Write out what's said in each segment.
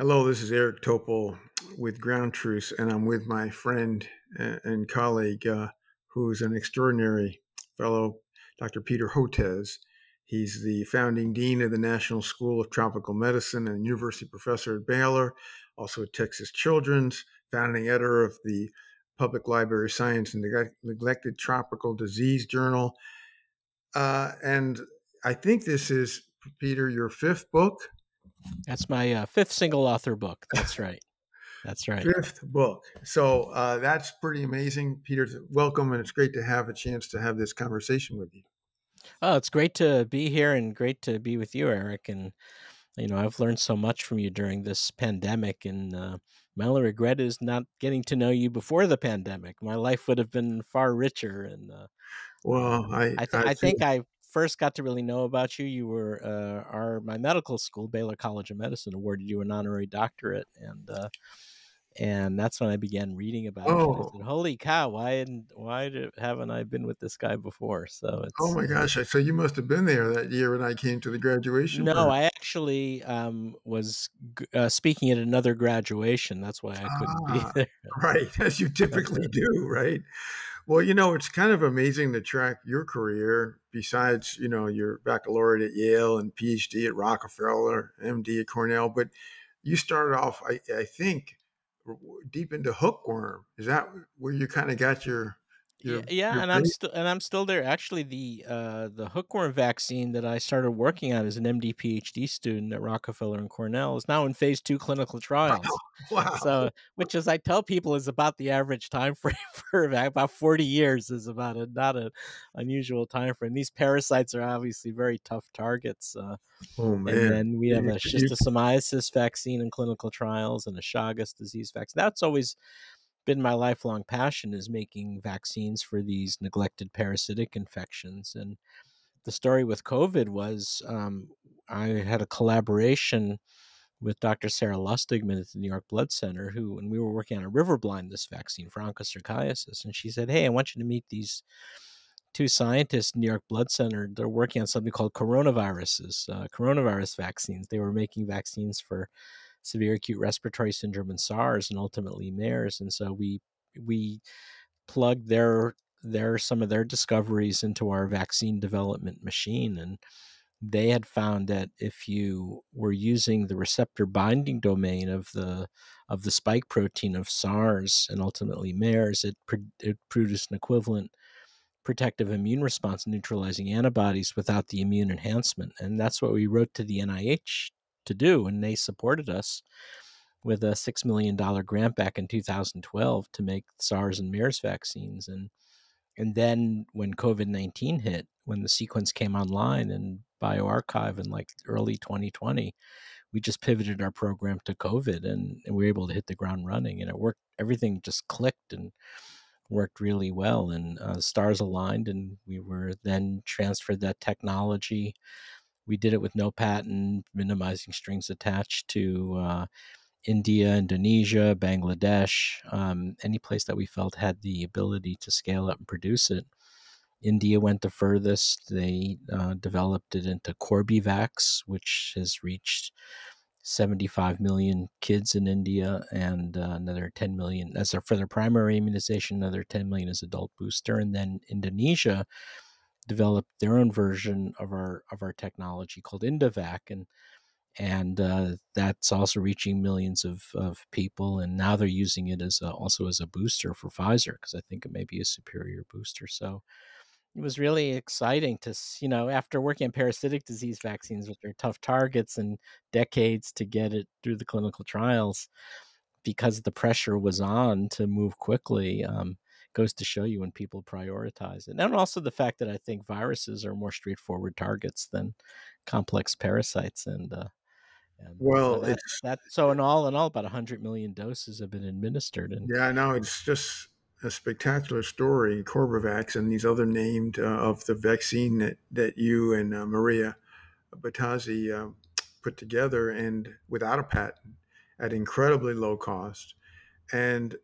Hello, this is Eric Topol with Ground Truth, and I'm with my friend and colleague, who's an extraordinary fellow, Dr. Peter Hotez. He's the founding dean of the National School of Tropical Medicine and university professor at Baylor, also at Texas Children's, founding editor of the Public Library Science and Neglected Tropical Disease Journal. And I think this is, Peter, your fifth book. That's my fifth single author book. That's right. That's right. Fifth book. So that's pretty amazing. Peter, welcome, and it's great to have a chance to have this conversation with you. Oh, it's great to be here and great to be with you, Eric. And, I've learned so much from you during this pandemic. And my only regret is not getting to know you before the pandemic. My life would have been far richer. And Well, I feel, think I first got to really know about you. You were my medical school, Baylor College of Medicine, awarded you an honorary doctorate. And that's when I began reading about you. And I oh, said, "Holy cow! Haven't I been with this guy before?" So oh it's my gosh! So you must have been there that year when I came to the graduation no, party. I actually was speaking at another graduation. That's why I couldn't be Ah, there. right, as you That's typically it. do, right? Well, it's kind of amazing to track your career. Besides, your baccalaureate at Yale and PhD at Rockefeller, MD at Cornell, but you started off, I think, deep into hookworm. Is that where you kind of got your Yeah, your yeah, your and base? I'm still there. Actually, the hookworm vaccine that I started working on as an MD PhD student at Rockefeller and Cornell is now in phase 2 clinical trials. Wow. So, which, as I tell people, is about the average time frame for about 40 years is about a not an unusual time frame. These parasites are obviously very tough targets. Oh And man. then we have a schistosomiasis vaccine in clinical trials and a Chagas disease vaccine. That's always been my lifelong passion, is making vaccines for these neglected parasitic infections. And the story with COVID was I had a collaboration with Dr. Sarah Lustigman at the New York Blood Center, and we were working on a river blindness vaccine for onchocerciasis. And she said, "Hey, I want you to meet these two scientists in New York Blood Center. They're working on something called coronavirus vaccines. They were making vaccines for severe acute respiratory syndrome and SARS, and ultimately MERS. And so we plugged some of their discoveries into our vaccine development machine, and they had found that if you were using the receptor binding domain of the spike protein of SARS and ultimately MERS, it produced an equivalent protective immune response, neutralizing antibodies without the immune enhancement. And that's what we wrote to the NIH to do, and they supported us with a $6 million grant back in 2012 to make SARS and MERS vaccines. And then when COVID-19 hit, when the sequence came online in bioRxiv in like early 2020, we just pivoted our program to COVID, and we were able to hit the ground running, and it worked. Everything just clicked and worked really well, and stars aligned, and we were then transferred that technology. We did it with no patent, minimizing strings attached, to India, Indonesia, Bangladesh, any place that we felt had the ability to scale up and produce it. India went the furthest. They developed it into Corbevax, which has reached 75 million kids in India, and another 10 million for their primary immunization, another 10 million as adult booster. And then Indonesia developed their own version of our technology called Indavac, and that's also reaching millions of people. And now they're using it also as a booster for Pfizer, because I think it may be a superior booster. So it was really exciting to, after working on parasitic disease vaccines, which are tough targets and decades to get it through the clinical trials, because the pressure was on to move quickly. Goes to show you when people prioritize it. And also the fact that I think viruses are more straightforward targets than complex parasites. And so Well, that it's that so in all, about 100 million doses have been administered. And yeah, no, it's just a spectacular story. Corbevax and these other named of the vaccine that you and Maria Bottazzi put together, and without a patent, at incredibly low cost, and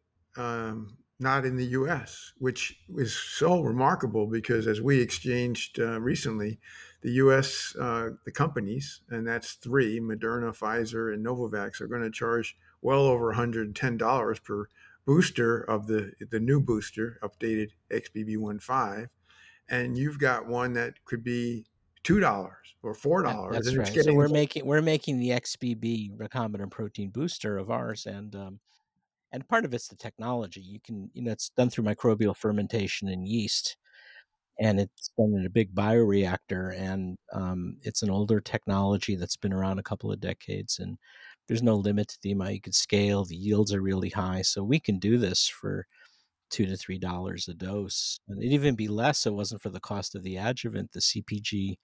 not in the U.S., which is so remarkable because, as we exchanged recently, the the U.S. The companies, and that's three: Moderna, Pfizer, and Novavax, are going to charge well over $110 per booster of the new booster, updated XBB.1.5, and you've got one that could be $2 or $4, That's and it's right. So getting we're making the XBB recombinant protein booster of ours, and part of it's the technology. It's done through microbial fermentation in yeast, and it's done in a big bioreactor, and it's an older technology that's been around a couple of decades, and there's no limit to the amount you could scale. The yields are really high, so we can do this for $2 to $3 a dose, and it'd even be less if it wasn't for the cost of the adjuvant. The CpG,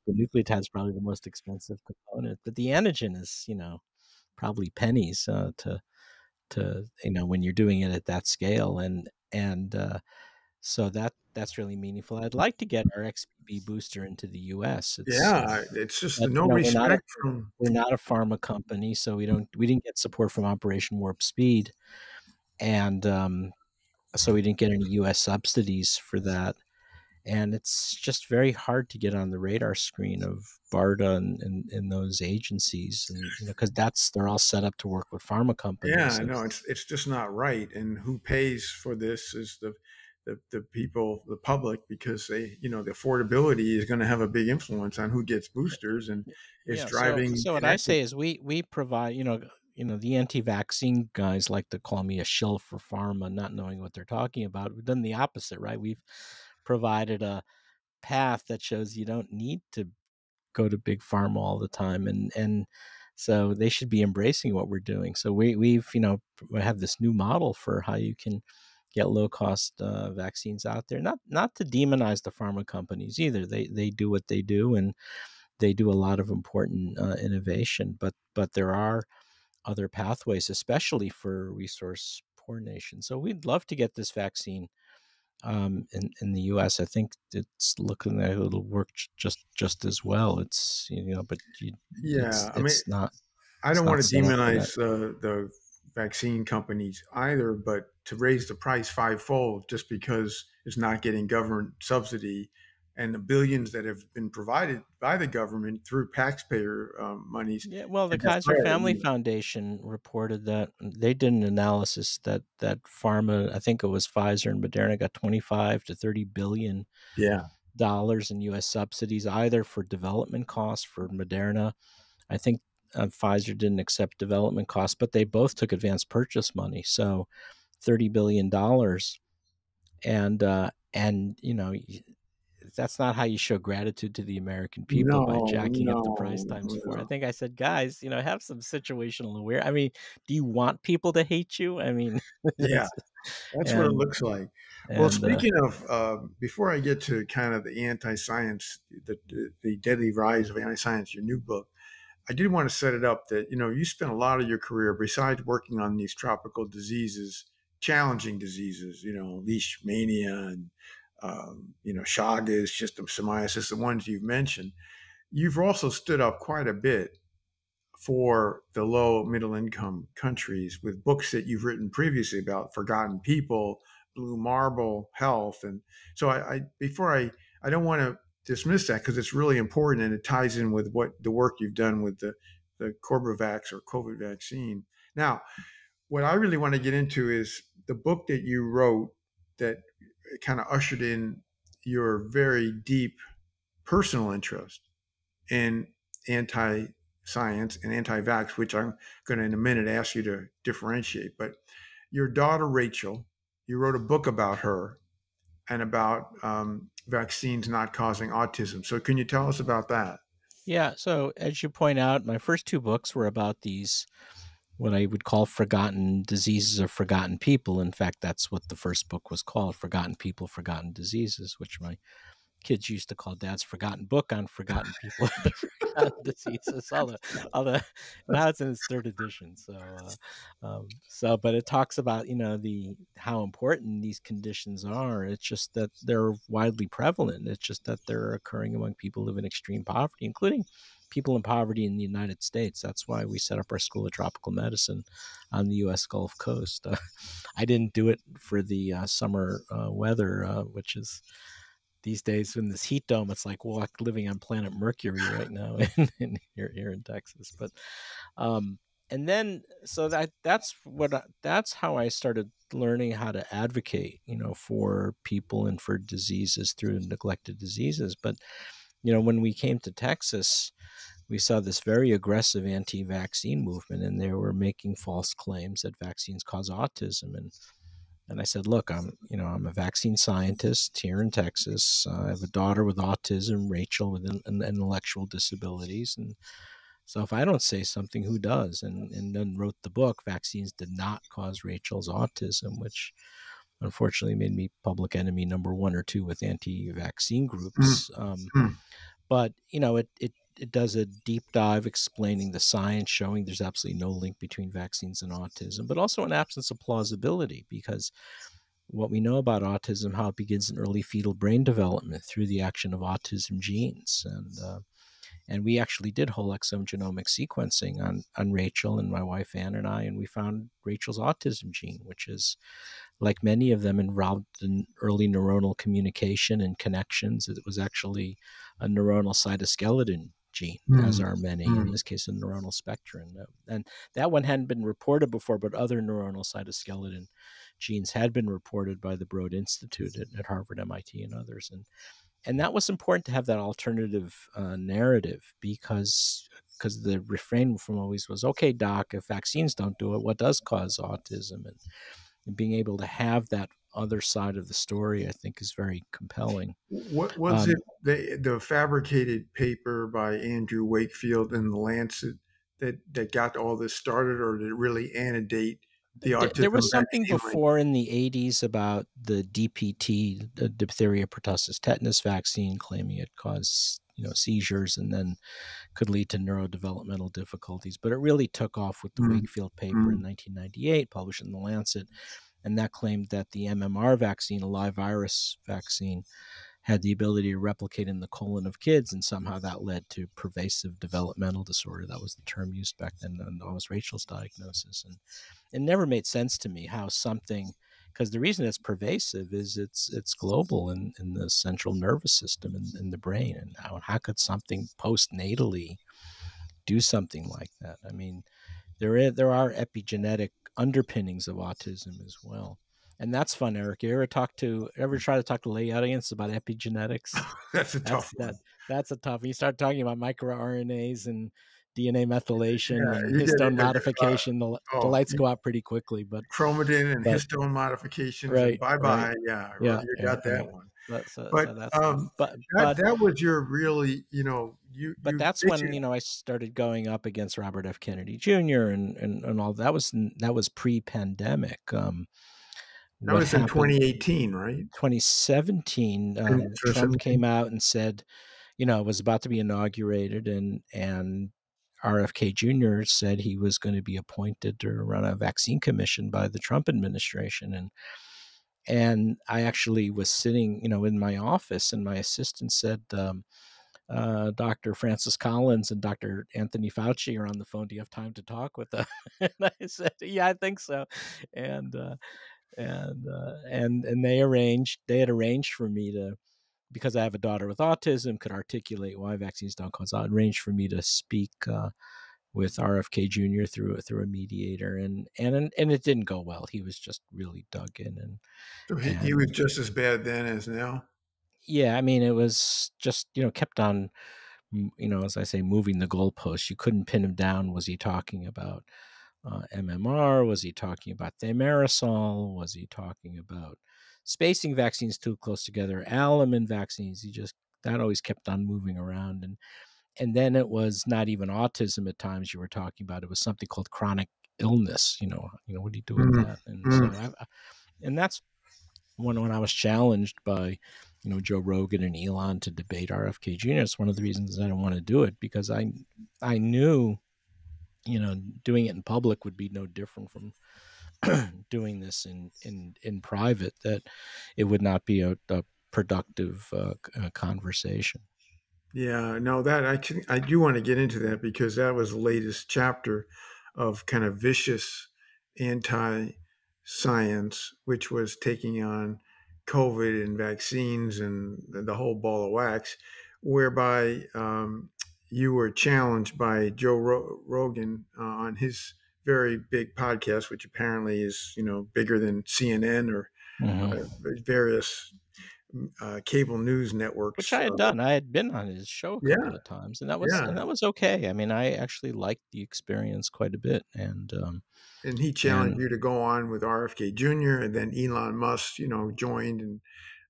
the nucleotide is probably the most expensive component, but the antigen is, probably pennies to when you're doing it at that scale, and so that's really meaningful. I'd like to get our XBB booster into the US. yeah, it's just But no respect from. we're not a pharma company, so we didn't get support from Operation Warp Speed, and so we didn't get any US subsidies for that. And it's just very hard to get on the radar screen of BARDA and those agencies, and because they're all set up to work with pharma companies. Yeah, no, it's just not right. And who pays for this is the people, the public, because the affordability is going to have a big influence on who gets boosters, and it's Yeah, so driving so what I inequity. say is we provide, the anti-vaccine guys like to call me a shill for pharma, not knowing what they're talking about. We've done the opposite, right? We've provided a path that shows you don't need to go to big pharma all the time, and so they should be embracing what we're doing. So we have this new model for how you can get low cost vaccines out there. Not to demonize the pharma companies either. They do what they do, and they do a lot of important innovation. But there are other pathways, especially for resource poor nations. So we'd love to get this vaccine in the U.S. I think it's looking like it'll work just as well. It's but Yeah, I mean, it's not I don't want to set up for that. demonize the vaccine companies either, but to raise the price fivefold just because it's not getting government subsidy, and the billions that have been provided by the government through taxpayer monies Yeah, well, the to Kaiser defray. Family Foundation reported that they did an analysis that pharma, I think it was Pfizer and Moderna, got 25 to 30 billion Yeah, dollars in U.S. subsidies, either for development costs for Moderna. I think Pfizer didn't accept development costs, but they both took advanced purchase money. So $30 billion, and that's not how you show gratitude to the American people, by no, jacking up the price no, times four. I no. think I said, guys, have some situational awareness. I mean, do you want people to hate you? I mean, Yeah, it's, that's what it and looks like. Well, and speaking of, before I get to kind of the anti-science, the deadly rise of anti-science, your new book, I did want to set it up that you spent a lot of your career, besides working on these tropical diseases, challenging diseases, leishmania and Chagas, schistosomiasis, the ones you've mentioned. You've also stood up quite a bit for the low middle income countries with books that you've written previously about forgotten people, blue marble health. And so I don't want to dismiss that because it's really important and it ties in with what the work you've done with the Corbevax or COVID vaccine. Now, what I really want to get into is the book that you wrote that kind of ushered in your very deep personal interest in anti science and anti vax, which I'm going to in a minute ask you to differentiate. But your daughter, Rachel, you wrote a book about her and about vaccines not causing autism. So, can you tell us about that? yeah. So as you point out, my first two books were about these what I would call forgotten diseases or forgotten people. In fact, that's what the first book was called: Forgotten People, Forgotten Diseases, which my kids used to call Dad's forgotten book on forgotten people and forgotten diseases. All the now it's in its third edition. But it talks about the how important these conditions are. It's just that they're widely prevalent. It's just that they're occurring among people who live in extreme poverty, including people in poverty in the United States. That's why we set up our School of Tropical Medicine on the U.S. Gulf Coast. I didn't do it for the summer weather, which is these days in this heat dome, it's like living on planet Mercury right now here in Texas. But and then so that's how I started learning how to advocate, for people and for diseases through neglected diseases. But when we came to Texas, we saw this very aggressive anti-vaccine movement, and they were making false claims that vaccines cause autism. And I said, look, I'm a vaccine scientist here in Texas. I have a daughter with autism, Rachel, with intellectual disabilities. And so if I don't say something, who does? And then wrote the book, Vaccines Did Not Cause Rachel's Autism, which unfortunately made me public enemy number 1 or 2 with anti-vaccine groups. But, it does a deep dive explaining the science, showing there's absolutely no link between vaccines and autism, but also an absence of plausibility, because what we know about autism, how it begins in early fetal brain development through the action of autism genes. And we actually did whole exome genomic sequencing on Rachel and my wife Ann and I, and we found Rachel's autism gene, which is, like many of them, involved in early neuronal communication and connections. It was actually a neuronal cytoskeleton gene, as are many, in this case, a neuronal spectrum. And that one hadn't been reported before, but other neuronal cytoskeleton genes had been reported by the Broad Institute at Harvard, MIT, and others. And that was important to have that alternative narrative, because the refrain from always was, okay, doc, if vaccines don't do it, what does cause autism? And being able to have that other side of the story, I think, is very compelling. What was it, the fabricated paper by Andrew Wakefield in the Lancet that got all this started, or did it really antedate the autism There was something vaccine? before in the 80s about the DPT, the diphtheria, pertussis, tetanus vaccine, claiming it caused seizures and then could lead to neurodevelopmental difficulties. But it really took off with the Wakefield paper in 1998, published in the Lancet, and that claimed that the MMR vaccine, a live virus vaccine, had the ability to replicate in the colon of kids, and somehow that led to pervasive developmental disorder. That was the term used back then, and that was Rachel's diagnosis. And it never made sense to me how something, because the reason it's pervasive is it's global in the central nervous system and in the brain. And how could something postnatally do something like that? I mean, there are epigenetic underpinnings of autism as well. And that's fun, Eric. You ever try to talk to lay audience about epigenetics? That's a tough one. That's a tough. You start talking about microRNAs and DNA methylation and You get histone modification, the lights go out pretty quickly. But chromatin and but histone modifications, and right, bye-bye. Yeah, yeah, you yeah, got that right. one. So But that's tough. But that was your really, you that's when I started going up against Robert F. Kennedy Jr. and all that was pre-pandemic. that What was in happened? 2018, right? 2017, Trump came out and said, it was about to be inaugurated, and RFK Jr. said he was going to be appointed to run a vaccine commission by the Trump administration. And I actually was sitting, in my office, and my assistant said, Dr. Francis Collins and Dr. Anthony Fauci are on the phone. Do you have time to talk with them? And I said, yeah, I think so. And and they had arranged for me to, because I have a daughter with autism, could articulate why vaccines don't cause autism, arranged for me to speak with RFK Jr. through a mediator, and it didn't go well. He was just really dug in, So he was and just as bad then as now. yeah, I mean, it was just kept on, as I say, moving the goalposts. You couldn't pin him down. Was he talking about MMR? Was he talking about thimerosal? Was he talking about spacing vaccines too close together? Alumin vaccines? That always kept on moving around, and then it was not even autism at times you were talking about. It was something called chronic illness. What do you do with that? And so, and that's when I was challenged by Joe Rogan and Elon to debate RFK Jr. It's one of the reasons I didn't want to do it, because I knew doing it in public would be no different from doing this in private, that it would not be a productive conversation. Yeah, no, that I do want to get into that, because that was the latest chapter of kind of vicious anti-science, which was taking on COVID and vaccines and the whole ball of wax, whereby you were challenged by Joe Rogan on his very big podcast, which apparently is bigger than CNN or Hmm. various cable news Which networks. I had done. I had been on his show a Yeah, couple of times, and that was yeah. okay. I mean, I actually liked the experience quite a bit, And he challenged and you to go on with RFK Jr. and then Elon Musk, joined, and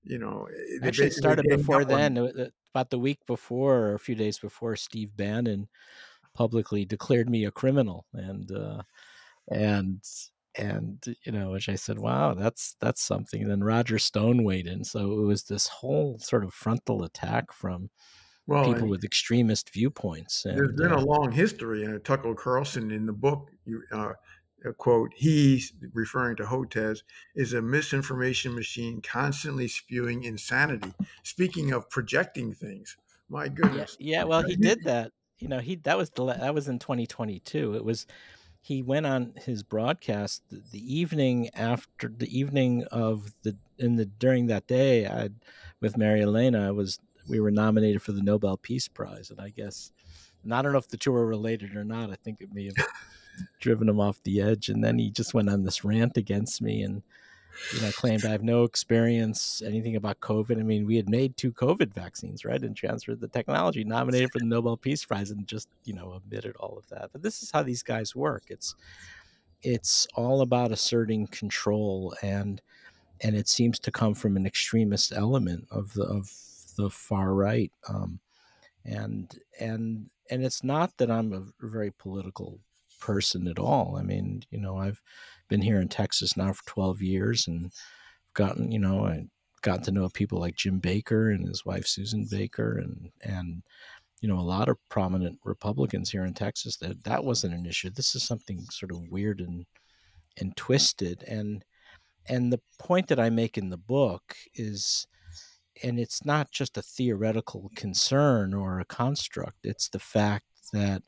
they actually it basically started ganged before up on then. you. About the week before, or a few days before, Steve Bannon publicly declared me a criminal, and which I said, wow, that's something. And then Roger Stone weighed in, so it was this whole sort of frontal attack from Well, people and with extremist viewpoints, there's and been a long history. Tucker Carlson in the book, quote, he, referring to Hotez, is a misinformation machine constantly spewing insanity. Speaking of projecting things, my yeah, goodness. yeah. Well, he did that. He that was in 2022. It was he went on his broadcast the evening after the evening of the in the during that day. I with Mary Elena, we were nominated for the Nobel Peace Prize, and I guess, and I don't know if the two are related or not. I think it may have driven him off the edge, and then he just went on this rant against me and claimed I have no experience anything about COVID. I mean, we had made 2 COVID vaccines, right, and transferred the technology, nominated for the Nobel Peace Prize, and just admitted all of that. But this is how these guys work. It's all about asserting control, and it seems to come from an extremist element of the far right. And it's not that I'm a very political person at all. I mean, I've been here in Texas now for 12 years, and I got to know people like Jim Baker and his wife Susan Baker, and a lot of prominent Republicans here in Texas. That wasn't an issue. This is something sort of weird and twisted. And the point that I make in the book is, and it's not just a theoretical concern or a construct, it's the fact that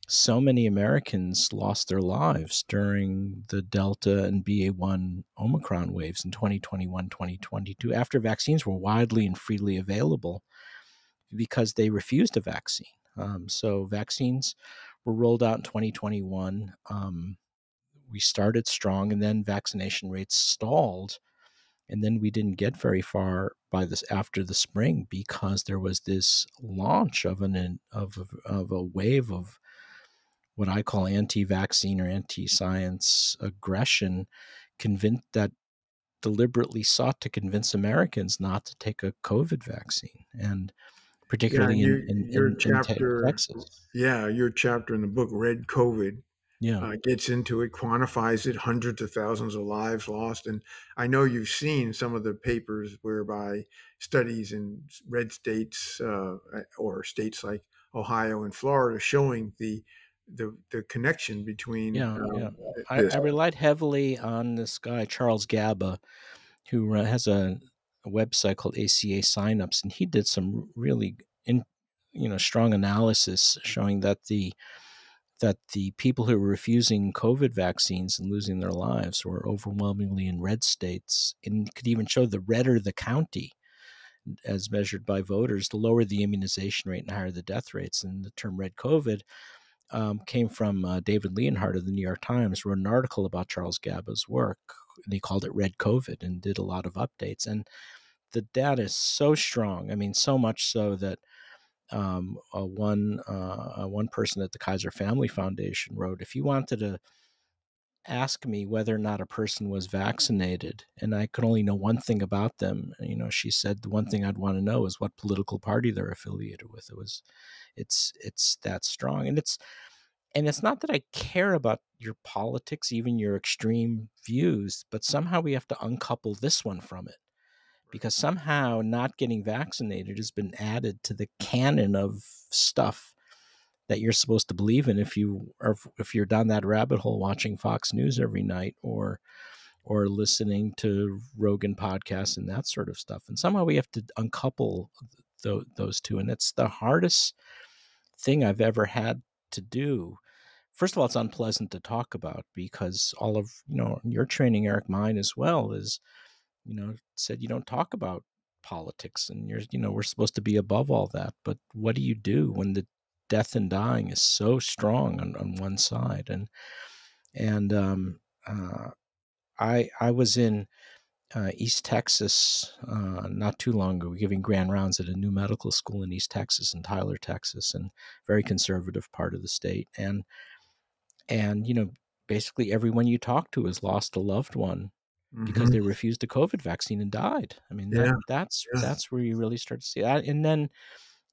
so many Americans lost their lives during the Delta and BA1 Omicron waves in 2021, 2022, after vaccines were widely and freely available because they refused a vaccine. So vaccines were rolled out in 2021. We started strong, and then vaccination rates stalled, and then we didn't get very far by this after the spring, because there was this launch of a wave of what I call anti-vaccine or anti-science aggression, that deliberately sought to convince Americans not to take a COVID vaccine, and Yeah, particularly and your in chapter, Texas. yeah, your chapter in the book, Red COVID, Yeah, gets into it, quantifies it, hundreds of thousands of lives lost. And I know you've seen some of the papers whereby studies in red states or states like Ohio and Florida showing the connection between yeah, yeah. I this. relied heavily on this guy Charles Gaba, who has a website called ACA Signups, and he did some really strong analysis showing that the people who were refusing COVID vaccines and losing their lives were overwhelmingly in red states, and could even show the redder the county, as measured by voters, the lower the immunization rate and higher the death rates. And the term red COVID came from David Leonhardt of the New York Times, wrote an article about Charles Gaba's work, and he called it red COVID and did a lot of updates. And the data is so strong. I mean, so much so that one person at the Kaiser Family Foundation wrote, if you wanted to ask me whether or not a person was vaccinated and I could only know one thing about them, she said the one thing I'd want to know is what political party they're affiliated with. It's that strong. And it's not that I care about your politics, even your extreme views, but somehow we have to uncouple this one from it, because somehow not getting vaccinated has been added to the canon of stuff that you're supposed to believe in if you're down that rabbit hole watching Fox News every night, or listening to Rogan podcasts and that sort of stuff. And somehow we have to uncouple those two, and it's the hardest thing I've ever had to do. First of all, it's unpleasant to talk about, because all of your training, Eric, mine as well, is said, you don't talk about politics, and we're supposed to be above all that. But what do you do when the death and dying is so strong on one side? And uh, I was in East Texas not too long ago, giving grand rounds at a new medical school in East Texas, in Tyler, Texas, and very conservative part of the state. And basically everyone you talk to has lost a loved one because Hmm. they refused a COVID vaccine and died. I mean, Yeah. Yeah. that's where you really start to see that.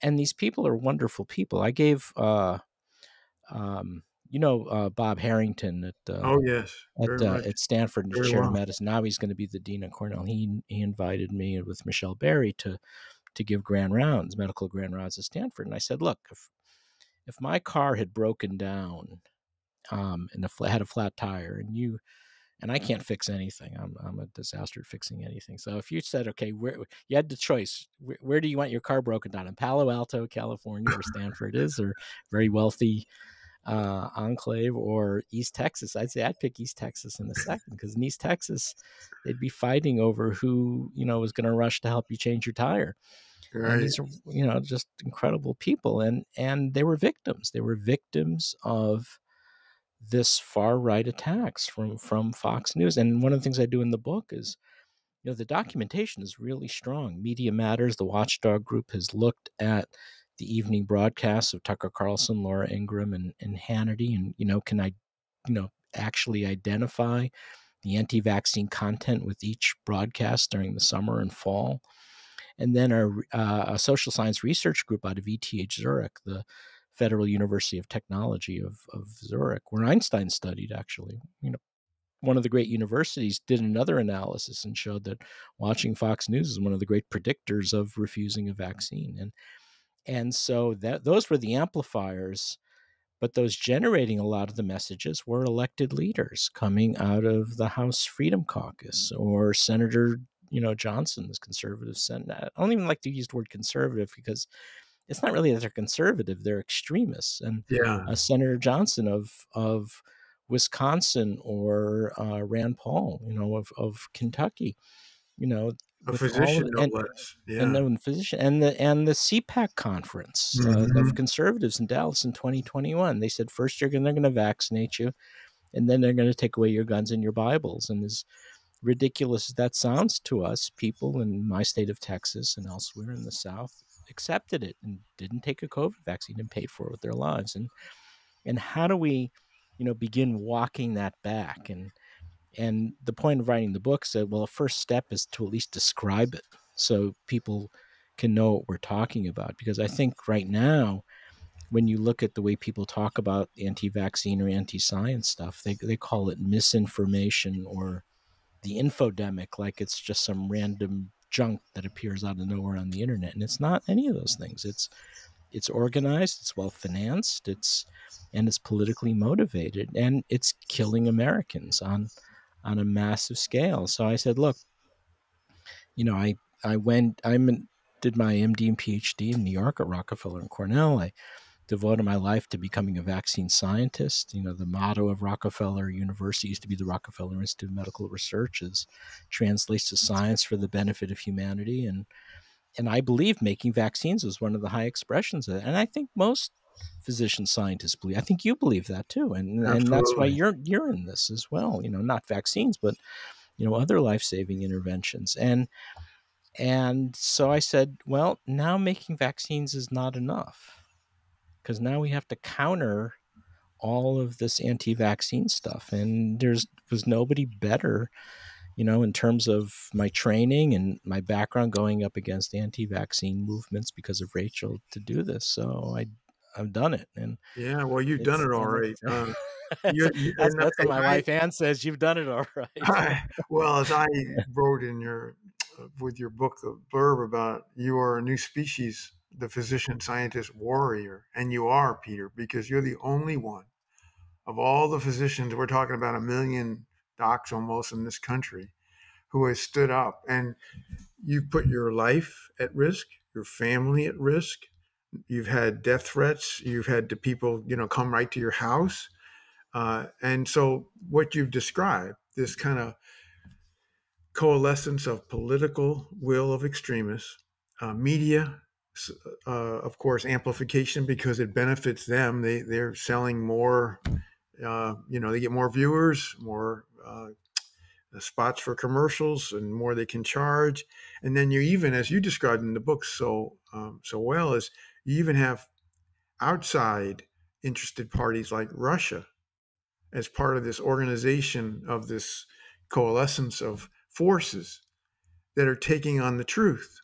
And these people are wonderful people. I gave Bob Harrington Oh, yes. Very much. at Stanford, and Very chair of well. medicine. Now he's going to be the dean at Cornell. He invited me with Michelle Berry to give grand rounds, medical grand rounds at Stanford. And I said, look, if my car had broken down and had a flat tire, and I can't fix anything. I'm a disaster at fixing anything. So if you said, okay, you had the choice, where do you want your car broken down? In Palo Alto, California, where Stanford is, or very wealthy enclave, or East Texas? I'd say I'd pick East Texas in a second, because in East Texas, they'd be fighting over who was going to rush to help you change your tire. And Right. these are just incredible people, and they were victims. They were victims of this far right attacks from Fox News. And one of the things I do in the book is, the documentation is really strong. Media Matters, the watchdog group, has looked at the evening broadcasts of Tucker Carlson, Laura Ingraham, and Hannity, and can I, actually identify the anti-vaccine content with each broadcast during the summer and fall. And then a social science research group out of ETH Zurich, the Federal University of Technology of Zurich, where Einstein studied, actually. One of the great universities did another analysis and showed that watching Fox News is one of the great predictors of refusing a vaccine. And so those were the amplifiers, but those generating a lot of the messages were elected leaders coming out of the House Freedom Caucus, or Senator Johnson, this conservative senator. I don't even like to use the word conservative, because it's not really that they're conservative; they're extremists. And Yeah. Senator Johnson of Wisconsin, or Rand Paul, of Kentucky, A with all physician, of, no less. and Yeah. then physician, and the CPAC conference of Hmm. conservatives in Dallas in 2021. They said, first they're going to vaccinate you, and then they're going to take away your guns and your Bibles. And as ridiculous as that sounds to us, people in my state of Texas and elsewhere in the South accepted it and didn't take a COVID vaccine and paid for it with their lives. And how do we, begin walking that back? And the point of writing the book said, well, the first step is to at least describe it so people can know what we're talking about. Because I think right now, when you look at the way people talk about anti-vaccine or anti-science stuff, they call it misinformation, or the infodemic, like it's just some random junk that appears out of nowhere on the internet. And it's not any of those things. It's organized, it's well financed, and it's politically motivated, and it's killing Americans on a massive scale. So I said, look, did my MD and PhD in New York at Rockefeller and Cornell. I devoted my life to becoming a vaccine scientist. The motto of Rockefeller University used to be the Rockefeller Institute of Medical Research, is translates to science for the benefit of humanity. And I believe making vaccines was one of the high expressions of it. And I think most physician scientists believe. I think you believe that too, and that's why Absolutely. you're in this as well. Not vaccines, but other life-saving interventions. And so I said, well, now making vaccines is not enough, because now we have to counter all of this anti-vaccine stuff. And was nobody better, in terms of my training and my background going up against anti-vaccine movements because of Rachel, to do this. So I've done it, and Yeah. Well, you've done it's it all and right. it's that's And what my wife Ann says. You've done it all right. well, as I wrote in your with your book, the blurb about, you are a new species, the physician scientist warrior, and you are, Peter, because you're the only one of all the physicians. We're talking about 1 million docs almost in this country, who has stood up, and you put your life at risk, your family at risk. You've had death threats. You've had the people, come right to your house. And so what you've described, this kind of coalescence of political will of extremists, media, of course, amplification because it benefits them. They're selling more. They get more viewers, more spots for commercials, and more they can charge. And then you even, as you described in the book so well, is you even have outside interested parties like Russia as part of this organization of this coalescence of forces that are taking on the truth,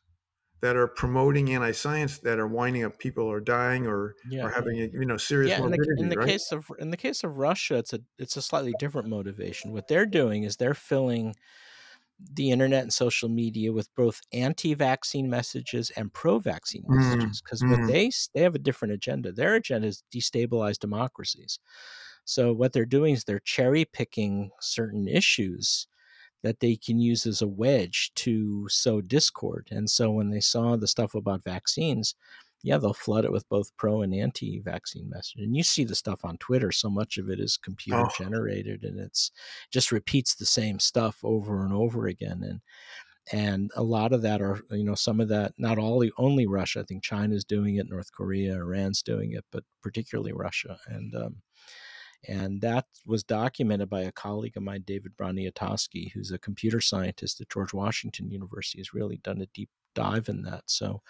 that are promoting anti-science, that are winding up people or dying or Yeah. having serious Yeah, morbidity, right? in the case of Russia, it's a slightly different motivation. What they're doing is they're filling the internet and social media with both anti-vaccine messages and pro-vaccine Mm, messages, because what mm. they have a different agenda. Their agenda is destabilize democracies. So what they're doing is they're cherry picking certain issues that they can use as a wedge to sow discord. And so when they saw the stuff about vaccines, yeah, they'll flood it with both pro and anti-vaccine message. And you see the stuff on Twitter, so much of it is computer Oh, generated, and it's just repeats the same stuff over and over again. And a lot of that are, some of that, not all only Russia. I think China's doing it, North Korea, Iran's doing it, but particularly Russia. And that was documented by a colleague of mine, David Broniatowski, who's a computer scientist at George Washington University. Has really done a deep dive in that. So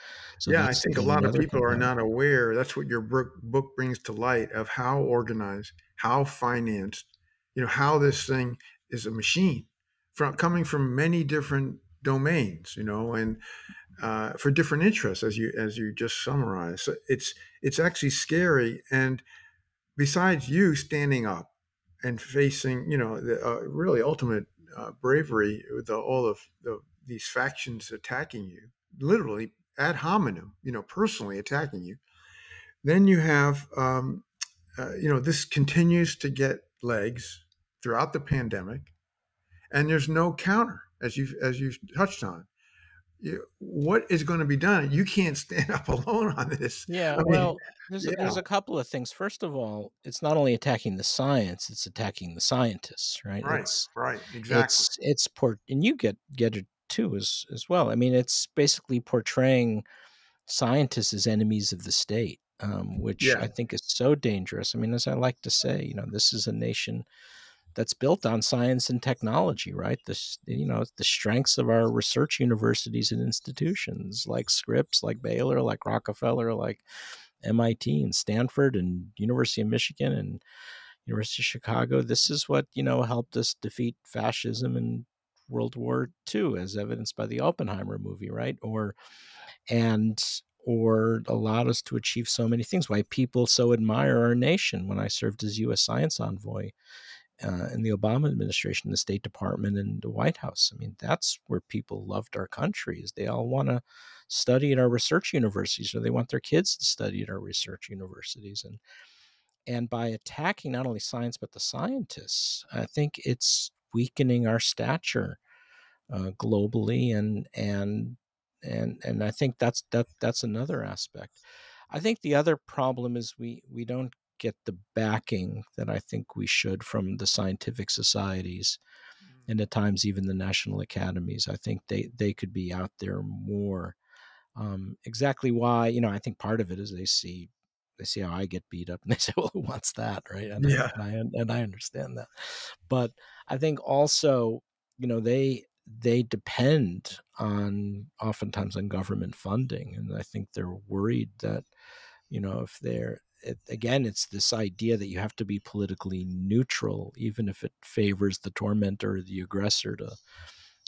yeah, I that's think a again lot of another people are component. not aware. That's what your book brings to light of how organized, how financed, how this thing is a machine from coming from many different domains, and for different interests, as you just summarized. So it's actually scary. And besides you standing up and facing, the really ultimate bravery with all of these factions attacking you, literally ad hominem, personally attacking you, then you have, this continues to get legs throughout the pandemic, and there's no counter, as you touched on. What is going to be done? You can't stand up alone on this. Yeah, I mean, well, yeah, there's a couple of things. First of all, it's not only attacking the science; it's attacking the scientists, right? right, right, exactly. It's and you get it too as well. I mean, it's basically portraying scientists as enemies of the state, which Yeah, I think is so dangerous. I mean, as I like to say, this is a nation that's built on science and technology, right? The strengths of our research universities and institutions like Scripps, like Baylor, like Rockefeller, like MIT and Stanford and University of Michigan and University of Chicago. This is what, helped us defeat fascism in World War II, as evidenced by the Oppenheimer movie, right? And or allowed us to achieve so many things. Why people so admire our nation. When I served as U.S. science envoy in the Obama administration, the State Department, and the White House. I mean, that's where people loved our country. Is they all want to study at our research universities, or they want their kids to study at our research universities. And by attacking not only science but the scientists, I think it's weakening our stature globally, and I think that's another aspect. I think the other problem is we don't get the backing that I think we should from the scientific societies and at times even the national academies. I think they could be out there more. Exactly why, I think part of it is they see how I get beat up and they say, well, who wants that, right? And I yeah, and I and I understand that, but I think also, they depend on oftentimes on government funding, and I think they're worried that, if again, it's this idea that you have to be politically neutral, even if it favors the tormentor or the aggressor, to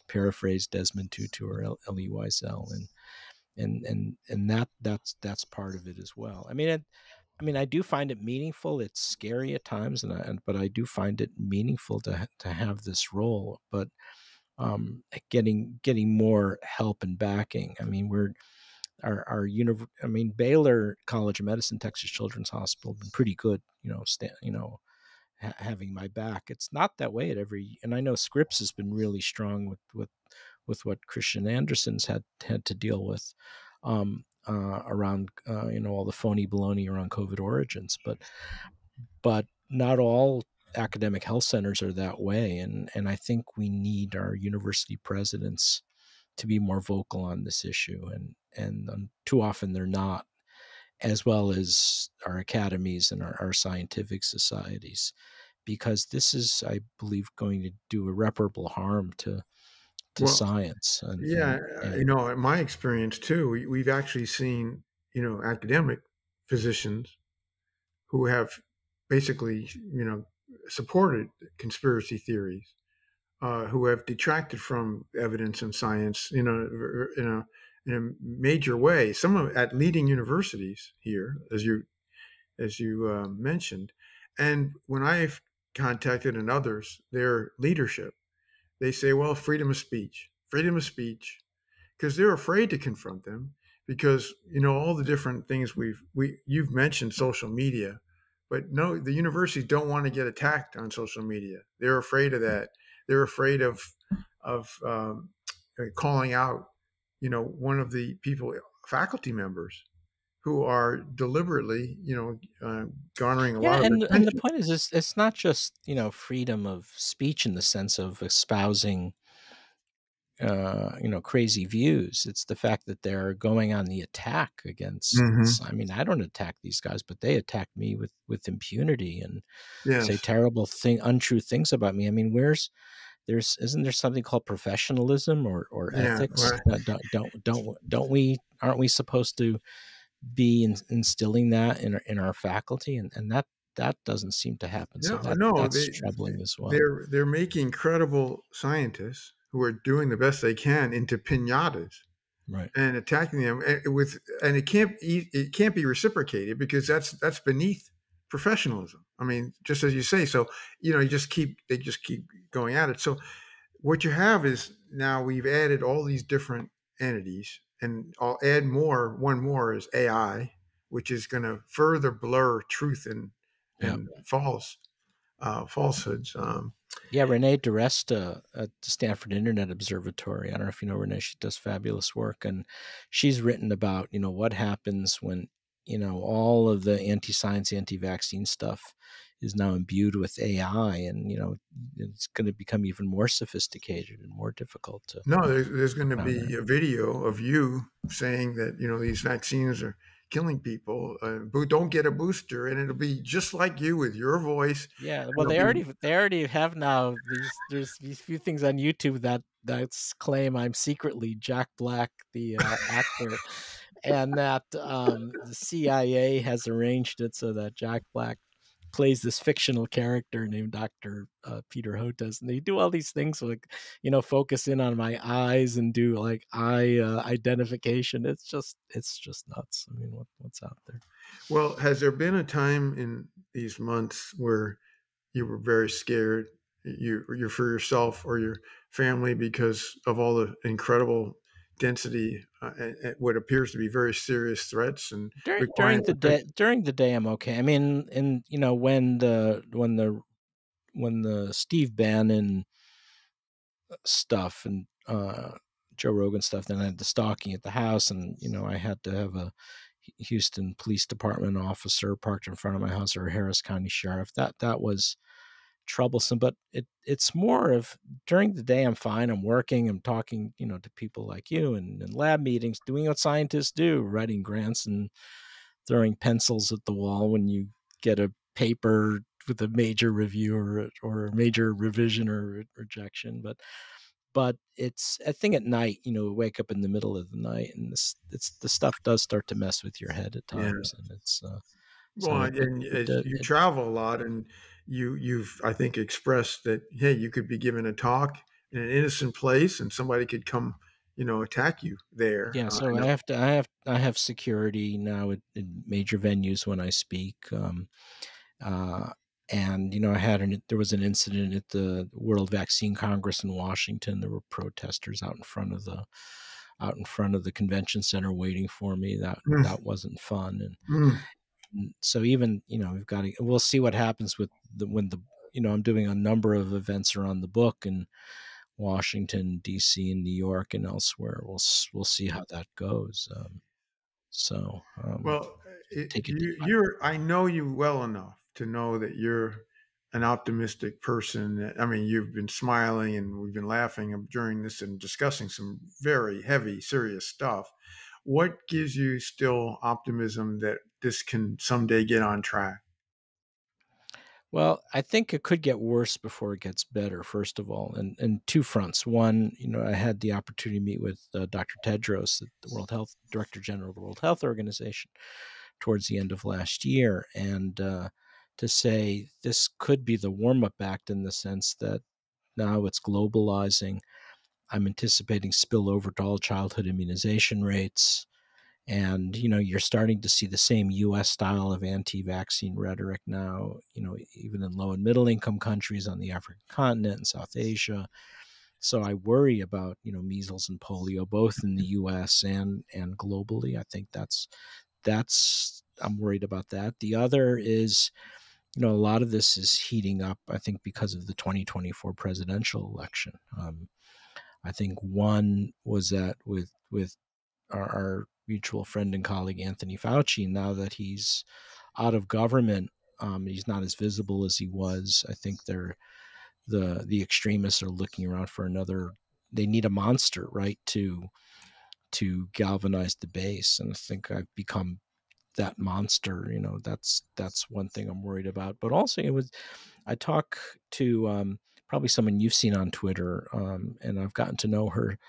paraphrase Desmond Tutu or Elie Wiesel, and that's part of it as well. I do find it meaningful. It's scary at times, but I do find it meaningful to have this role. But getting more help and backing. I mean, Baylor College of Medicine, Texas Children's Hospital, been pretty good. Having my back. It's not that way at every, and I know Scripps has been really strong with what Christian Anderson's had to deal with around all the phony baloney around COVID origins, but not all academic health centers are that way, and I think we need our university presidents to be more vocal on this issue, and too often they're not, as well as our academies and our scientific societies, because this is, I believe, going to do irreparable harm to Well, science yeah, and in my experience too, we've actually seen, academic physicians who have basically, supported conspiracy theories, who have detracted from evidence and science, in a major way. Some of at leading universities here, as you mentioned, and when I've contacted and others, their leadership, they say, "Well, freedom of speech," because they're afraid to confront them because all the different things you've mentioned social media, but no, the universities don't want to get attacked on social media. They're afraid of that. They're afraid of calling out one of the people, faculty members, who are deliberately garnering a lot yeah, of and the attention. point is, it's not just, freedom of speech in the sense of espousing crazy views. It's the fact that they're going on the attack against. Hmm. I mean, I don't attack these guys, but they attack me with impunity and say Yes. terrible untrue things about me. I mean, there's isn't there something called professionalism or Yeah. ethics? Well, Don't we, aren't we supposed to be instilling that in our faculty? And that doesn't seem to happen. So no, that's troubling as well. they're making credible scientists who are doing the best they can into pinatas Right. and attacking them and it can't be reciprocated because that's beneath professionalism. I mean, just as you say, so they just keep going at it. So what you have is now we've added all these different entities, and I'll add more. One more is AI, which is going to further blur truth Yeah. and falsehoods. Yeah, Renee DiResta at the Stanford Internet Observatory. I don't know if you know Renee. She does fabulous work, and she's written about what happens when all of the anti-science, anti-vaccine stuff is now imbued with AI, and it's going to become even more sophisticated and more difficult to No, there's going to counter. be a video of you saying that these vaccines are killing people. Don't get a booster, and it'll be just like you with your voice, Yeah, and well, it'll be they already have now these. There's these few things on YouTube that's claim I'm secretly Jack Black, the actor, and that the CIA has arranged it so that Jack Black plays this fictional character named Doctor Peter Hotez, and they do all these things like focus in on my eyes and do like eye identification. It's just nuts. I mean, what's out there? well. Has there been a time in these months where you were very scared, you're for yourself or your family because of all the incredible density and what appears to be very serious threats and requiring protection? During the day I'm okay. I mean, and when the Steve Bannon stuff and Joe Rogan stuff, then I had the stalking at the house, and I had to have a Houston Police Department officer parked in front of my house, or a Harris County sheriff. That was troublesome, but it's more of during the day I'm fine. I'm working, I'm talking, to people like you, and in lab meetings, doing what scientists do, writing grants and throwing pencils at the wall when you get a paper with a major review or a major revision or rejection. But it's a thing at night, wake up in the middle of the night, and it's the stuff does start to mess with your head at Yeah. times, and it's so Well, and as you it travel a lot, and you've I think expressed that hey, you could be giving a talk in an innocent place, and somebody could come, attack you there. yeah. I So know. I have security now at major venues when I speak. Uh, and there was an incident at the World Vaccine Congress in Washington. There were protesters out in front of the convention center waiting for me. That Mm, wasn't fun, mm. and so even we'll see what happens with when the I'm doing a number of events around the book in Washington D.C. and New York and elsewhere. We'll see how that goes. So Well, take it day you by you're I know you well enough to know that you're an optimistic person. I mean, you've been smiling and we've been laughing during this and discussing some very heavy, serious stuff. What gives you still optimism that this can someday get on track? Well, I think it could get worse before it gets better, first of all, and two fronts. One, I had the opportunity to meet with Dr. Tedros, the World Health Director General of the World Health Organization, towards the end of last year, and to say this could be the warm-up act in the sense that now it's globalizing. I'm anticipating spillover to all childhood immunization rates. And, you're starting to see the same US style of anti vaccine rhetoric now, even in low and middle income countries on the African continent and South Asia. So I worry about, measles and polio, both in the US and globally. I think I'm worried about that. The other is, a lot of this is heating up, I think, because of the 2024 presidential election. I think one was that with our mutual friend and colleague Anthony Fauci, now that he's out of government, he's not as visible as he was. I think the extremists are looking around for another. They need a monster, right, to galvanize the base, and I think I've become that monster. That's one thing I'm worried about. But also, I talk to probably someone you've seen on Twitter, and I've gotten to know her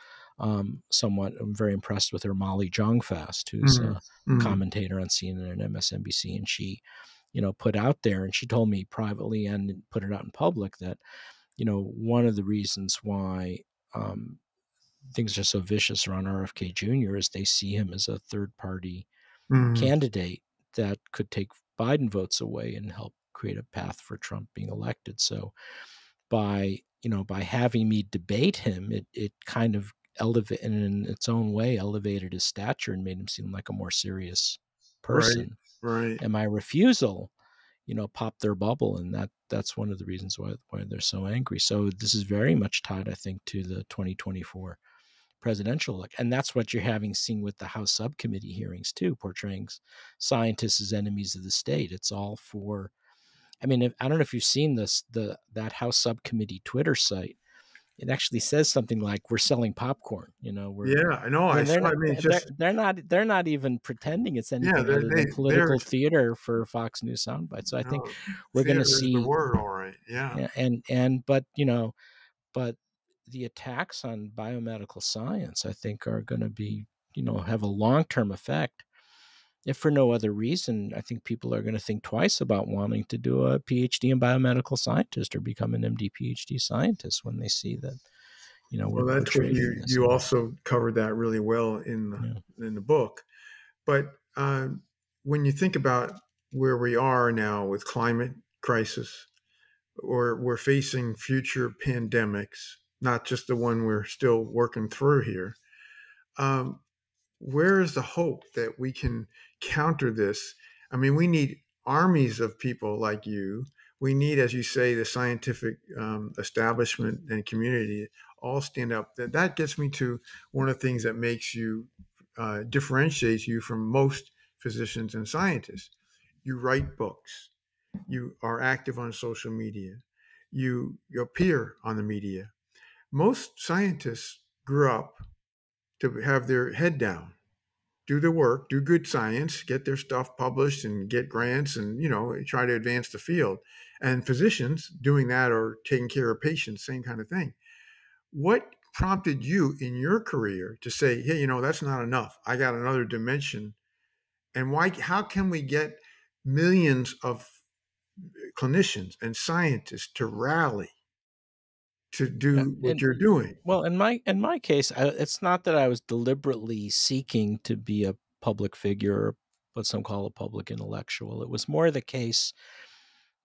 somewhat. I'm very impressed with her, Molly Jong-Fast, who's Mm, a mm, commentator on CNN and MSNBC, and she, put out there, and she told me privately and put it out in public that, one of the reasons why um, things are so vicious around RFK Jr. is they see him as a third party mm. candidate that could take Biden votes away and help create a path for Trump being elected. So by having me debate him, it kind of elevated, in its own way, elevated his stature and made him seem like a more serious Right, person. right. And my refusal, popped their bubble, and that's one of the reasons why they're so angry. So this is very much tied, I think, to the 2024 presidential election. And that's what you're having seen with the House subcommittee hearings too, portraying scientists as enemies of the state. It's all for, I mean, I don't know if you've seen that House subcommittee Twitter site. It actually says something like, "We're selling popcorn." Yeah, I know. I I mean, saw. I mean, it's just they're not even pretending it's yeah. anything other than They're political theater for Fox News soundbites. So I think no, we're going to theater is the see, word, all right. Yeah. yeah, but the attacks on biomedical science, I think, are going to be, have a long term effect. If for no other reason, I think people are going to think twice about wanting to do a PhD in biomedical scientist or become an MD PhD scientist when they see that, we're Well, that's what portrayed in you this you way. also covered that really well Yeah. in the book. But when you think about where we are now with climate crisis, or we're facing future pandemics, not just the one we're still working through here. Um, where is the hope that we can counter this? I mean, we need armies of people like you. We need, as you say, the scientific establishment and community all stand up. That gets me to one of the things that makes you differentiates you from most physicians and scientists. You write books. You are active on social media. You appear on the media. Most scientists grew up to have their head down, do the work, do good science, get their stuff published and get grants and, try to advance the field. And physicians doing that or taking care of patients, same kind of thing. What prompted you in your career to say, hey, that's not enough. I got another dimension. And how can we get millions of clinicians and scientists to rally to Yeah, do what and you're doing? well, in my case, it's not that I was deliberately seeking to be a public figure or what some call a public intellectual. It was more the case,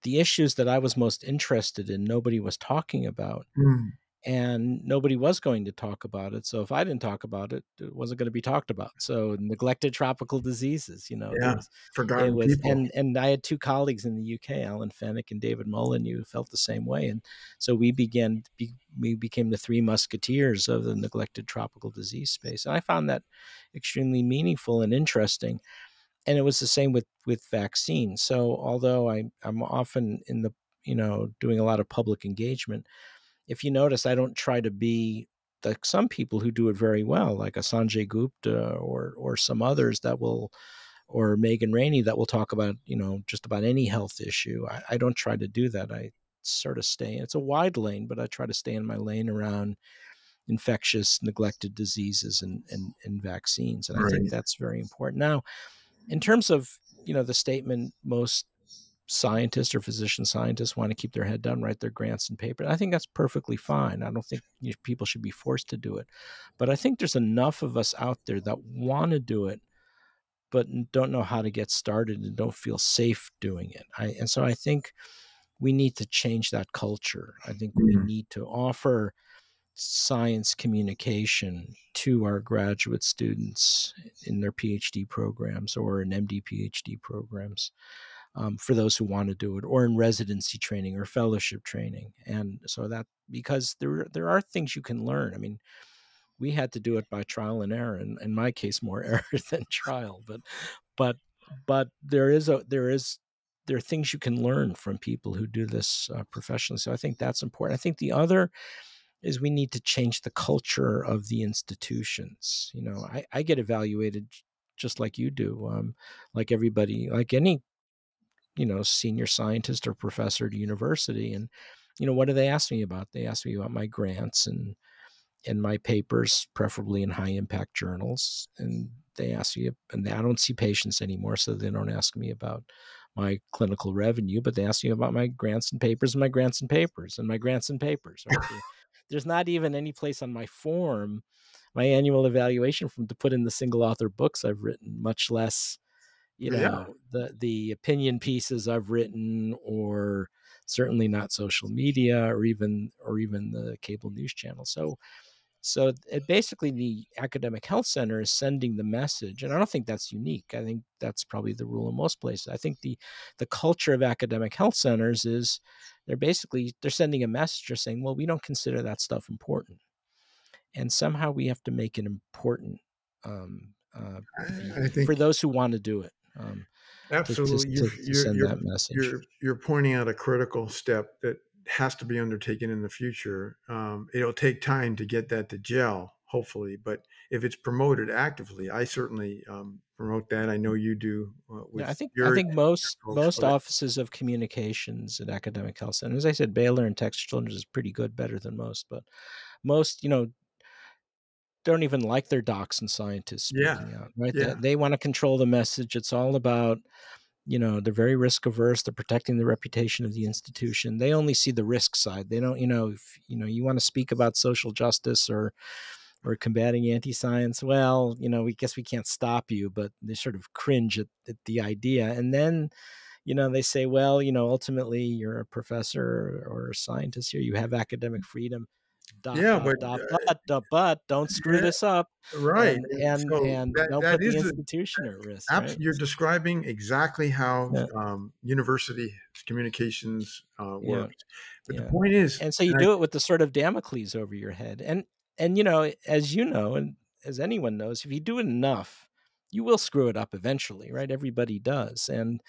the issues that I was most interested in, nobody was talking about, Mm, and nobody was going to talk about it. So if I didn't talk about it, it wasn't going to be talked about. So neglected tropical diseases, there yeah, was, it forgotten was, people. and I had two colleagues in the UK, Alan Fennick and David Molyneux, who felt the same way. And so we became the three musketeers of the neglected tropical disease space. And I found that extremely meaningful and interesting. And it was the same with vaccines. So although I'm often doing a lot of public engagement. If you notice, I don't try to be like some people who do it very well, like a Sanjay Gupta or some others that will, or Megan Rainey that will talk about, just about any health issue. I don't try to do that. I sort of stay. It's a wide lane, but I try to stay in my lane around infectious, neglected diseases and vaccines. And I think Right. that's very important. Now, in terms of, the statement, most scientists or physician scientists want to keep their head down, write their grants and papers. I think that's perfectly fine. I don't think people should be forced to do it. But I think there's enough of us out there that want to do it, but don't know how to get started and don't feel safe doing it. And so I think we need to change that culture. I think we Mm. need to offer science communication to our graduate students in their PhD programs or in MD PhD programs, for those who want to do it, or in residency training or fellowship training. And so that, because there are things you can learn. I mean, we had to do it by trial and error, and in my case, more error than trial. But but there are things you can learn from people who do this professionally. So I think that's important. I think the other is we need to change the culture of the institutions. I get evaluated just like you do, like everybody, like any senior scientist or professor at a university. And what do they ask me about? They ask me about my grants and my papers, preferably in high impact journals. And they ask you, and I don't see patients anymore, so they don't ask me about my clinical revenue, but they ask me about my grants and papers and my grants and papers and my grants and papers, right? There's not even any place on my form, my annual evaluation form, to put in the single author books I've written, much less, Yeah. the opinion pieces I've written, or certainly not social media or even the cable news channel. So basically, the academic health center is sending the message, and I don't think that's unique. I think that's probably the rule in most places. I think the culture of academic health centers is they're sending a message, or saying, well, we don't consider that stuff important, and somehow we have to make it important, I think for those who want to do it, absolutely. to send that message. You're pointing out a critical step that has to be undertaken in the future. It'll take time to get that to gel, hopefully, but if it's promoted actively, I certainly promote that. I know you do Yeah, with I your think most folks, but offices of communications at academic health centers, as I said, Baylor and Texas Children's is pretty good, better than most, but most, don't even like their docs and scientists yeah, speaking out, right? yeah, They want to control the message. It's all about, they're very risk averse. They're protecting the reputation of the institution. They only see the risk side. They don't, if you want to speak about social justice or combating anti-science, well, we guess we can't stop you, but they sort of cringe at the idea. And then, they say, well, ultimately you're a professor or a scientist here. You have academic freedom, dot, yeah, dot, but dot, but don't screw yeah, this up, right. and don't That put the is institution at risk, right? you're describing exactly how Yeah. university communications Yeah. works. But the Yeah. point is, And so you and I, do it with the sort of Damocles over your head. And as you know, and as anyone knows, if you do it enough, you will screw it up eventually, right? Everybody does. And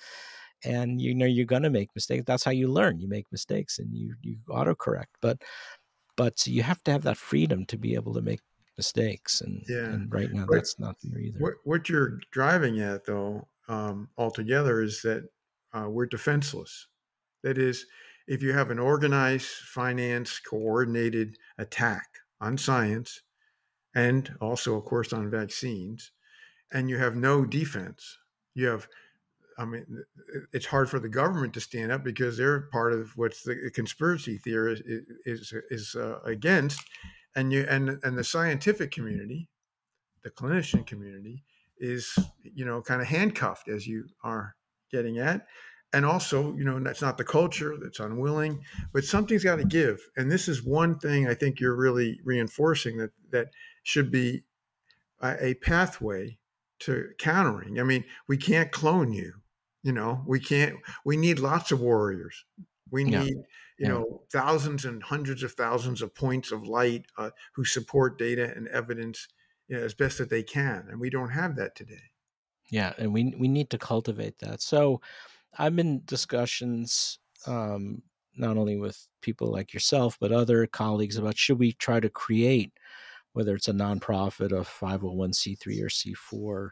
you're gonna make mistakes. That's how you learn. You make mistakes and you autocorrect. But you have to have that freedom to be able to make mistakes. And yeah, and right now but that's not there either. what you're driving at, though, altogether, is that we're defenseless. That is, if you have an organized, finance, coordinated attack on science, and also, of course, on vaccines, and you have no defense, you have, I mean, it's hard for the government to stand up because they're part of what the conspiracy theory is against, and the scientific community, the clinician community, is kind of handcuffed, as you are getting at. And also, that's not the culture, that's unwilling, but something's got to give. And this is one thing I think you're really reinforcing, that should be a pathway to countering. I mean, we can't clone you. We need lots of warriors. We Yeah. need, Yeah. thousands and hundreds of thousands of points of light who support data and evidence, as best that they can. And we don't have that today. Yeah. And we need to cultivate that. So I'm in discussions, not only with people like yourself, but other colleagues about should we try to create, whether it's a nonprofit, a 501c3 or C4.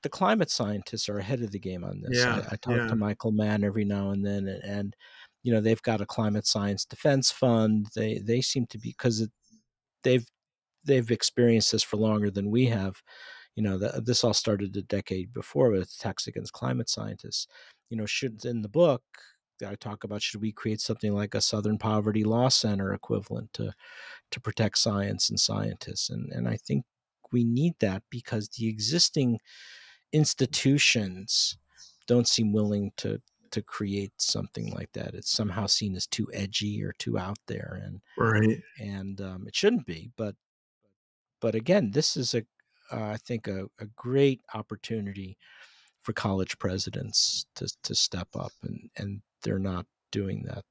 The climate scientists are ahead of the game on this. Yeah, I talk yeah, to Michael Mann every now and then, and they've got a climate science defense fund. They seem to be, because they've they've experienced this for longer than we have. This all started a decade before with attacks against climate scientists. Should in the book I talk about, should we create something like a Southern Poverty Law Center equivalent to protect science and scientists? And I think we need that because the existing institutions don't seem willing to create something like that. It's somehow seen as too edgy or too out there, right. and it shouldn't be. But again, this is I think a great opportunity for college presidents to step up, and they're not doing that.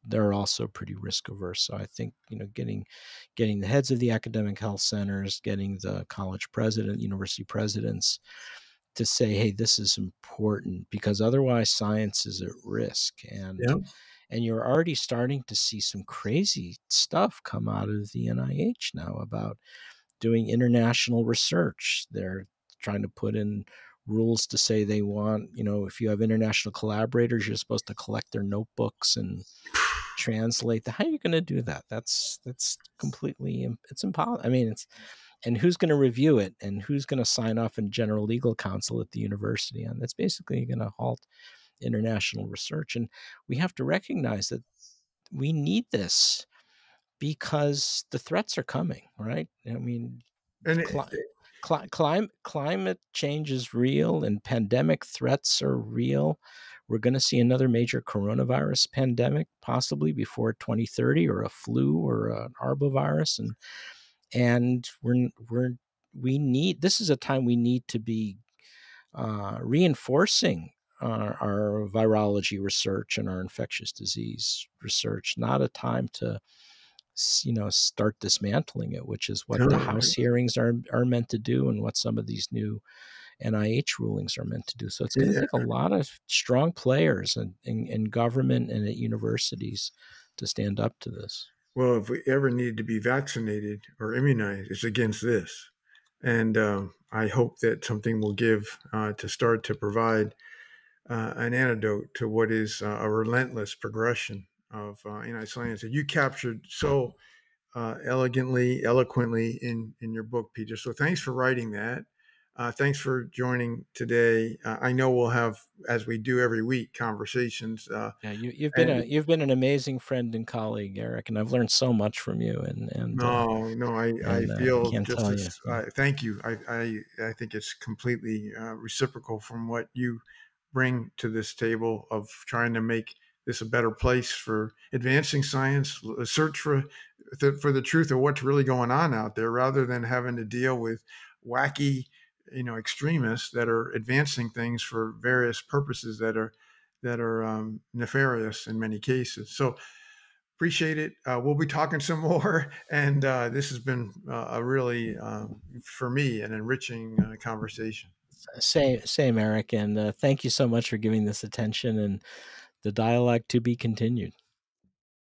They're also pretty risk averse. So I think getting the heads of the academic health centers, getting the college president, university presidents to say, hey, this is important, because otherwise science is at risk. Yeah. And you're already starting to see some crazy stuff come out of the NIH now about doing international research. They're trying to put in rules to say they want, if you have international collaborators, you're supposed to collect their notebooks and translate that. How are you going to do that? That's completely, it's impossible. I mean, and who's going to review it, and who's going to sign off in general legal counsel at the university? And that's basically going to halt international research. And we have to recognize that we need this because the threats are coming, right? I mean, And climate change is real, and pandemic threats are real. We're going to see another major coronavirus pandemic possibly before 2030, or a flu or an arbovirus, and we need, this is a time we need to be reinforcing our virology research and our infectious disease research, not a time to start dismantling it, which is what the no, House hearings are meant to do, and what some of these new NIH rulings are meant to do. So it's going to yeah. take a lot of strong players in government and at universities to stand up to this. Well, if we ever need to be vaccinated or immunized, it's against this. And I hope that something will give to start to provide an antidote to what is a relentless progression of science that you captured so elegantly, eloquently in your book, Peter. So thanks for writing that. Thanks for joining today. I know we'll have, as we do every week, conversations. Yeah, you've been And an amazing friend and colleague, Eric, and I've learned so much from you. no, I I feel can't just tell you. as thank you. I think it's completely reciprocal from what you bring to this table of trying to make this a better place for advancing science, a search for the truth of what's really going on out there, rather than having to deal with wacky, extremists that are advancing things for various purposes that are nefarious in many cases. So appreciate it. We'll be talking some more, and this has been a really, for me, an enriching conversation. Same, Eric, and thank you so much for giving this attention, and the dialogue to be continued.